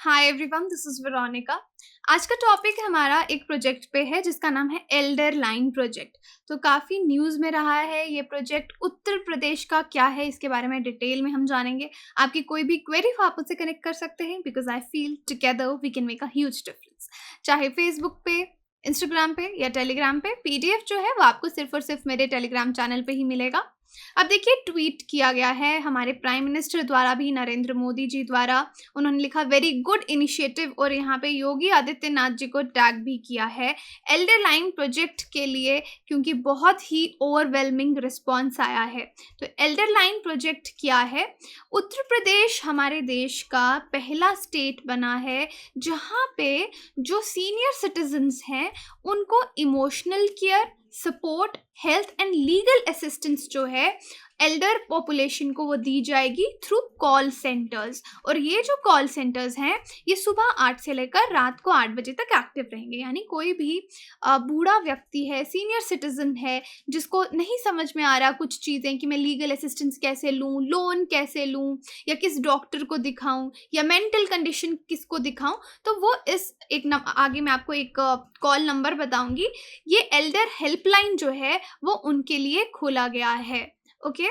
Hi everyone, this is Veronica. आज का topic हमारा एक प्रोजेक्ट पे है जिसका नाम है एल्डर लाइन प्रोजेक्ट। तो काफ़ी न्यूज़ में रहा है ये प्रोजेक्ट। उत्तर प्रदेश का क्या है इसके बारे में डिटेल में हम जानेंगे। आपकी कोई भी क्वेरी हो आप मुझसे कनेक्ट कर सकते हैं, because I feel together we can make a huge difference. चाहे फेसबुक पे, इंस्टाग्राम पे या टेलीग्राम पे, पीडीएफ जो है वो आपको सिर्फ और सिर्फ मेरे टेलीग्राम चैनल पे ही मिलेगा। अब देखिए, ट्वीट किया गया है हमारे प्राइम मिनिस्टर द्वारा भी, नरेंद्र मोदी जी द्वारा। उन्होंने लिखा वेरी गुड इनिशिएटिव, और यहाँ पे योगी आदित्यनाथ जी को टैग भी किया है एल्डर लाइन प्रोजेक्ट के लिए, क्योंकि बहुत ही ओवरवेलमिंग रिस्पॉन्स आया है। तो एल्डर लाइन प्रोजेक्ट क्या है? उत्तर प्रदेश हमारे देश का पहला स्टेट बना है जहाँ पे जो सीनियर सिटीजन्स हैं उनको emotional care, support, health and legal assistance जो है एल्डर पॉपुलेशन को वो दी जाएगी थ्रू कॉल सेंटर्स। और ये जो कॉल सेंटर्स हैं ये सुबह 8 से लेकर रात को 8 बजे तक एक्टिव रहेंगे। यानी कोई भी बूढ़ा व्यक्ति है, सीनियर सिटीजन है, जिसको नहीं समझ में आ रहा कुछ चीज़ें कि मैं लीगल असिस्टेंस कैसे लूँ, लोन कैसे लूँ, या किस डॉक्टर को दिखाऊं, या मेंटल कंडीशन किसको दिखाऊं, तो वो इस आगे मैं आपको एक कॉल नंबर बताऊंगी। ये एल्डर हेल्पलाइन जो है वो उनके लिए खोला गया है। ओके,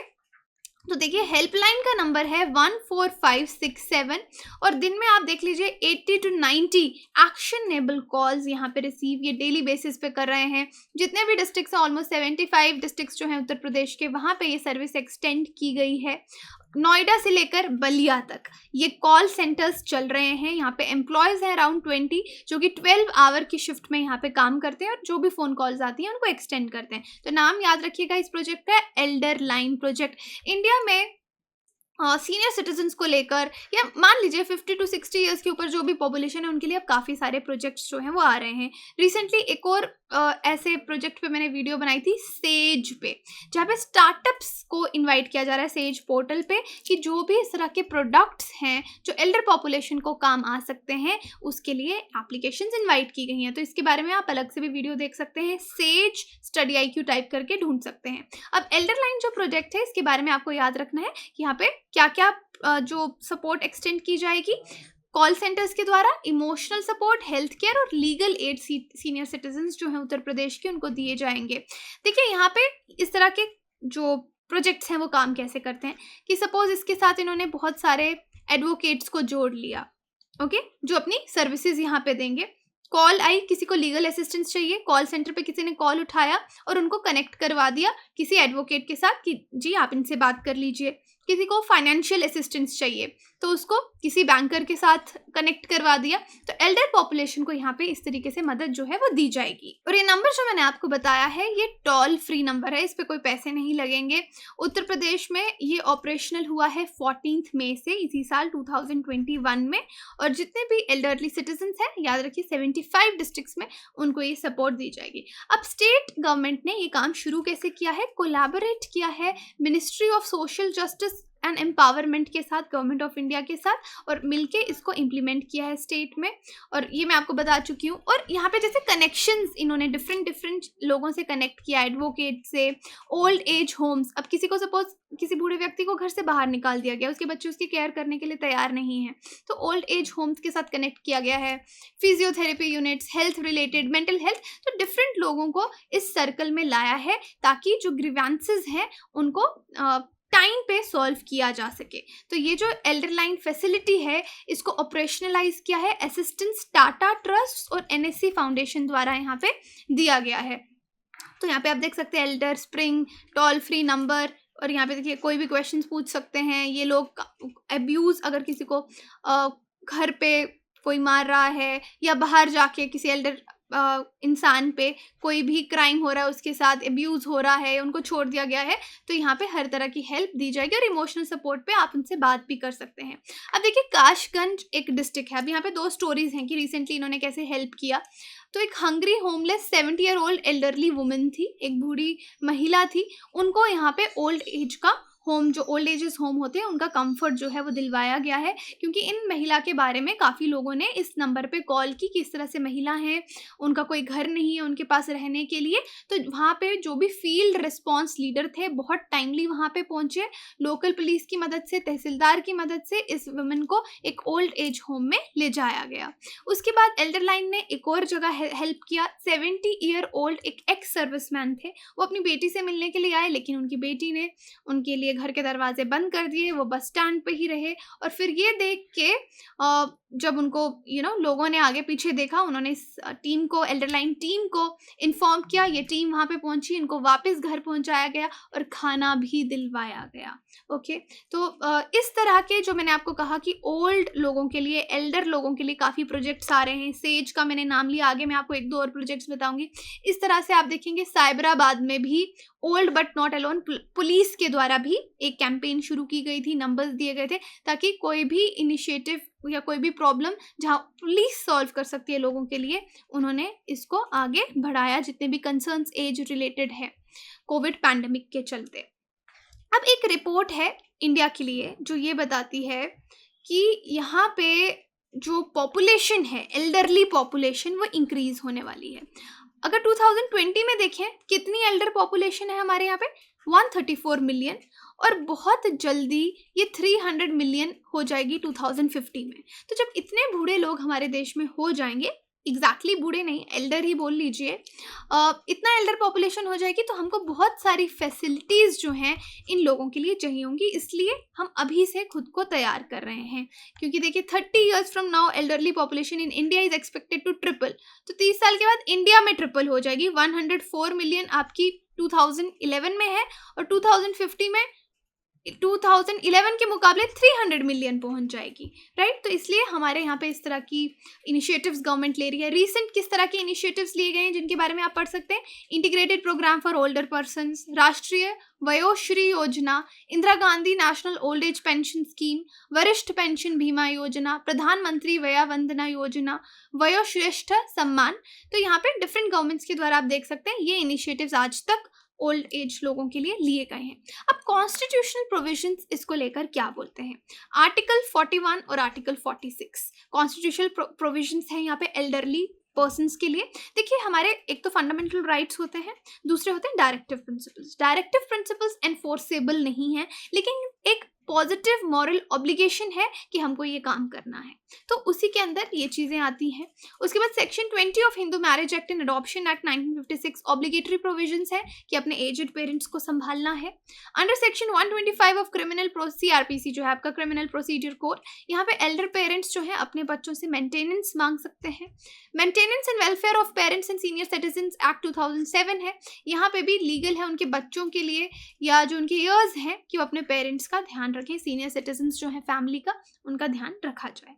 तो देखिए हेल्पलाइन का नंबर है 14567, और दिन में आप देख लीजिए 80 to 90 एक्शनेबल कॉल्स यहाँ पे रिसीव ये डेली बेसिस पे कर रहे हैं। जितने भी डिस्ट्रिक्ट्स हैं, ऑलमोस्ट 75 डिस्ट्रिक्ट्स जो हैं उत्तर प्रदेश के, वहाँ पे ये सर्विस एक्सटेंड की गई है। नोएडा से लेकर बलिया तक ये कॉल सेंटर्स चल रहे हैं। यहाँ पे एम्प्लॉयज़ हैं अराउंड 20, जो कि 12 आवर की शिफ्ट में यहाँ पे काम करते हैं, और जो भी फ़ोन कॉल्स आती हैं उनको एक्सटेंड करते हैं। तो नाम याद रखिएगा इस प्रोजेक्ट का, एल्डर लाइन प्रोजेक्ट। इंडिया में सीनियर सिटीजन्स को लेकर, या मान लीजिए 50 to 60 ईयर्स के ऊपर जो भी पॉपुलेशन है उनके लिए अब काफ़ी सारे प्रोजेक्ट्स जो हैं वो आ रहे हैं। रिसेंटली एक और ऐसे प्रोजेक्ट पे मैंने वीडियो बनाई थी सेज पे, जहाँ पे स्टार्टअप्स को इनवाइट किया जा रहा है सेज पोर्टल पे, कि जो भी इस तरह के प्रोडक्ट्स हैं जो एल्डर पॉपुलेशन को काम आ सकते हैं उसके लिए एप्लीकेशंस इनवाइट की गई हैं। तो इसके बारे में आप अलग से भी वीडियो देख सकते हैं, सेज स्टडी IQ टाइप करके ढूंढ सकते हैं। अब एल्डर लाइन जो प्रोजेक्ट है इसके बारे में आपको याद रखना है कि यहाँ पे क्या क्या जो सपोर्ट एक्सटेंड की जाएगी कॉल सेंटर्स के द्वारा। इमोशनल सपोर्ट, हेल्थ केयर और लीगल एड सीनियर सिटीजन्स जो हैं उत्तर प्रदेश के उनको दिए जाएंगे। देखिए यहाँ पे इस तरह के जो प्रोजेक्ट्स हैं वो काम कैसे करते हैं कि सपोज इसके साथ इन्होंने बहुत सारे एडवोकेट्स को जोड़ लिया, ओके, जो अपनी सर्विसेज यहाँ पे देंगे। कॉल आई, किसी को लीगल असिस्टेंस चाहिए, कॉल सेंटर पे किसी ने कॉल उठाया और उनको कनेक्ट करवा दिया किसी एडवोकेट के साथ कि जी आप इनसे बात कर लीजिए। किसी को फाइनेंशियल असिस्टेंस चाहिए तो उसको किसी बैंकर के साथ कनेक्ट करवा दिया। तो एल्डर पॉपुलेशन को यहाँ पे इस तरीके से मदद जो है वो दी जाएगी। और ये नंबर जो मैंने आपको बताया है ये टोल फ्री नंबर है, इस पे कोई पैसे नहीं लगेंगे। उत्तर प्रदेश में ये ऑपरेशनल हुआ है 14 मई से इसी साल 2021 में, और जितने भी एल्डरली सिटीजन्स हैं, याद रखिए 75 डिस्ट्रिक्ट्स में उनको ये सपोर्ट दी जाएगी। अब स्टेट गवर्नमेंट ने ये काम शुरू कैसे किया है? कोलैबोरेट किया है ministry of social justice and empowerment के साथ, गवर्नमेंट ऑफ इंडिया के साथ, और मिलके इसको इम्प्लीमेंट किया है स्टेट में। और ये मैं आपको बता चुकी हूँ। और यहाँ पे जैसे कनेक्शंस इन्होंने डिफरेंट लोगों से कनेक्ट किया, एडवोकेट से, ओल्ड एज होम्स। अब किसी को सपोज किसी बूढ़े व्यक्ति को घर से बाहर निकाल दिया गया, उसके बच्चे उसकी केयर करने के लिए तैयार नहीं है, तो ओल्ड एज होम्स के साथ कनेक्ट किया गया है। Physiotherapy units, health related, mental health, तो डिफरेंट लोगों को इस सर्कल में लाया है ताकि जो ग्रीवेंसेस हैं उनको टाइम पे सॉल्व किया जा सके। तो ये जो एल्डर लाइन फैसिलिटी है इसको ऑपरेशनलाइज किया है असिस्टेंस टाटा ट्रस्ट और NSC फाउंडेशन द्वारा यहाँ पे दिया गया है। तो यहाँ पे आप देख सकते हैं Elder spring toll free number, और यहाँ पे देखिए कोई भी क्वेश्चंस पूछ सकते हैं। ये लोग अब्यूज़, अगर किसी को घर पे कोई मार रहा है या बाहर जाके किसी एल्डर इंसान पे कोई भी क्राइम हो रहा है, उसके साथ अब्यूज़ हो रहा है, उनको छोड़ दिया गया है, तो यहाँ पे हर तरह की हेल्प दी जाएगी। और इमोशनल सपोर्ट पे आप उनसे बात भी कर सकते हैं। अब देखिए काशगंज एक डिस्ट्रिक्ट है। अब यहाँ पे 2 स्टोरीज हैं कि रिसेंटली इन्होंने कैसे हेल्प किया। तो एक Hungary homeless 70 year old elderly women थी, एक बूढ़ी महिला थी, उनको यहाँ पे ओल्ड एज का होम जो ओल्ड एजेस होम होते हैं उनका कंफर्ट जो है वो दिलवाया गया है, क्योंकि इन महिला के बारे में काफ़ी लोगों ने इस नंबर पे कॉल की कि इस तरह से महिला हैं, उनका कोई घर नहीं है उनके पास रहने के लिए। तो वहाँ पे जो भी फील्ड रिस्पॉन्स लीडर थे बहुत टाइमली वहाँ पे पहुँचे, लोकल पुलिस की मदद से, तहसीलदार की मदद से इस वुमेन को एक ओल्ड एज होम में ले जाया गया। उसके बाद एल्डर लाइन ने एक और जगह हेल्प किया। 70 ईयर ओल्ड एक एक्स सर्विसमैन थे, वो अपनी बेटी से मिलने के लिए आए, लेकिन उनकी बेटी ने उनके लिए घर के दरवाजे बंद कर दिए, वो बस स्टैंड पे ही रहे। और फिर ये देख के जब उनको लोगों ने आगे पीछे देखा, उन्होंने इस टीम को, एल्डर लाइन टीम को इन्फॉर्म किया। ये टीम वहाँ पे पहुंची, इनको वापस घर पहुंचाया गया और खाना भी दिलवाया गया। ओके, तो इस तरह के जो मैंने आपको कहा कि ओल्ड लोगों के लिए, एल्डर लोगों के लिए काफ़ी प्रोजेक्ट्स आ रहे हैं। सेज का मैंने नाम लिया, आगे मैं आपको एक दो और प्रोजेक्ट्स बताऊंगी। इस तरह से आप देखेंगे साइबराबाद में भी old but not alone police के द्वारा भी एक कैंपेन शुरू की गई थी, नंबर्स दिए गए थे ताकि कोई भी इनिशिएटिव या कोई भी प्रॉब्लम जहाँ पुलिस सॉल्व कर सकती है लोगों के लिए, उन्होंने इसको आगे बढ़ाया, जितने भी कंसर्न्स एज रिलेटेड है कोविड पैंडेमिक के चलते। अब एक रिपोर्ट है इंडिया के लिए जो ये बताती है कि यहाँ पे जो पॉपुलेशन है, एल्डरली पॉपुलेशन, वो इंक्रीज होने वाली है। अगर 2020 में देखें कितनी एल्डर पॉपुलेशन है हमारे यहाँ पे, 134 मिलियन, और बहुत जल्दी ये 300 मिलियन हो जाएगी 2050 में। तो जब इतने बूढ़े लोग हमारे देश में हो जाएंगे, एग्जैक्टली बूढ़े नहीं, एल्डर ही बोल लीजिए, इतना एल्डर पॉपुलेशन हो जाएगी तो हमको बहुत सारी फैसिलिटीज़ जो हैं इन लोगों के लिए चाहिए होंगी। इसलिए हम अभी से खुद को तैयार कर रहे हैं, क्योंकि देखिए 30 years from now elderly population in India is expected to triple. तो 30 साल के बाद इंडिया में ट्रिपल हो जाएगी। 104 मिलियन आपकी 2011 में है और 2050 में 2011 के मुकाबले 300 मिलियन पहुंच जाएगी, राइट। तो इसलिए हमारे यहाँ पे इस तरह की इनिशिएटिव्स गवर्नमेंट ले रही है। रीसेंट किस तरह के इनिशिएटिव्स लिए गए हैं जिनके बारे में आप पढ़ सकते हैं, integrated program for older persons, Rashtriya Vayoshri Yojana, Indira Gandhi national old age pension scheme, Varishtha pension Bima Yojana, प्रधानमंत्री वया वंदना योजना, वयोश्रेष्ठ सम्मान। तो यहाँ पे डिफरेंट गवर्नमेंट्स के द्वारा आप देख सकते हैं ये इनिशिएटिव्स आज तक ओल्ड एज लोगों के लिए लिए गए हैं। अब कॉन्स्टिट्यूशनल प्रोविजंस इसको लेकर क्या बोलते हैं, आर्टिकल 41 और आर्टिकल 46 कॉन्स्टिट्यूशनल प्रोविजंस हैं यहाँ पे एल्डरली पर्सन्स के लिए। देखिए हमारे एक तो फंडामेंटल राइट्स होते हैं, दूसरे होते हैं directive principles. Directive principles enforceable नहीं है, लेकिन एक पॉजिटिव मॉरल ऑब्लिगेशन है कि हमको ये काम करना है, तो उसी के अंदर ये चीज़ें आती हैं। उसके बाद section 20 of Hindu marriage act and adoption act 1956 obligatory provisions है कि अपने एजेड पेरेंट्स को संभालना है। Under section 125 of criminal CrPC जो है आपका क्रिमिनल प्रोसीजर कोड, यहाँ पे एल्डर पेरेंट्स जो है अपने बच्चों से मेंटेनेंस मांग सकते हैं। Maintenance and welfare of parents and senior citizens act 2007 है, यहाँ पे भी लीगल है उनके बच्चों के लिए या जो उनके ईयर्स हैं कि वो अपने पेरेंट्स का ध्यान रखें, सीनियर सिटीजन्स जो हैं फैमिली का, उनका ध्यान रखा जाए।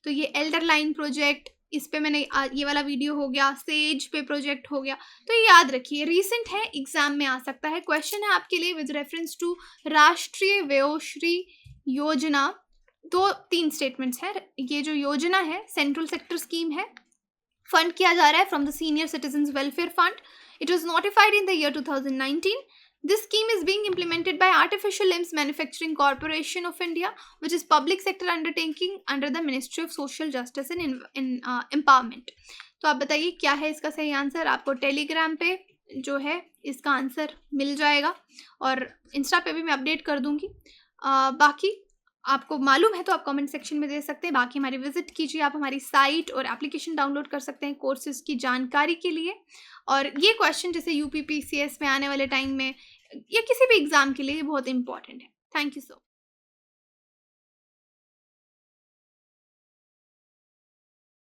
तो ये एल्डर लाइन प्रोजेक्ट, इस पे मैंने ये वाला वीडियो हो गया, सेज पे प्रोजेक्ट हो गया, तो ये याद रखिए, रीसेंट है, एग्जाम में आ सकता है। क्वेश्चन है आपके लिए विद रेफरेंस टू राष्ट्रीय वयोश्री योजना। 2-3 स्टेटमेंट्स है। ये जो योजना है सेंट्रल सेक्टर स्कीम है, फंड किया जा रहा है from the senior citizens welfare fund. It was notified in the year 2019। This scheme is being implemented by Artificial Limbs Manufacturing Corporation of India, which is public sector undertaking under the Ministry of Social Justice and Empowerment. तो आप बताइए क्या है इसका सही answer. आपको Telegram पे जो है इसका आंसर मिल जाएगा और इंस्टा पे भी मैं अपडेट कर दूंगी। बाकी आपको मालूम है तो आप कमेंट सेक्शन में दे सकते हैं। बाकी हमारी विजिट कीजिए, आप हमारी साइट और एप्लीकेशन डाउनलोड कर सकते हैं कोर्सेज की जानकारी के लिए। और ये क्वेश्चन जैसे यूपीपीसीएस में आने वाले टाइम में या किसी भी एग्जाम के लिए बहुत इंपॉर्टेंट है। Thank you so much.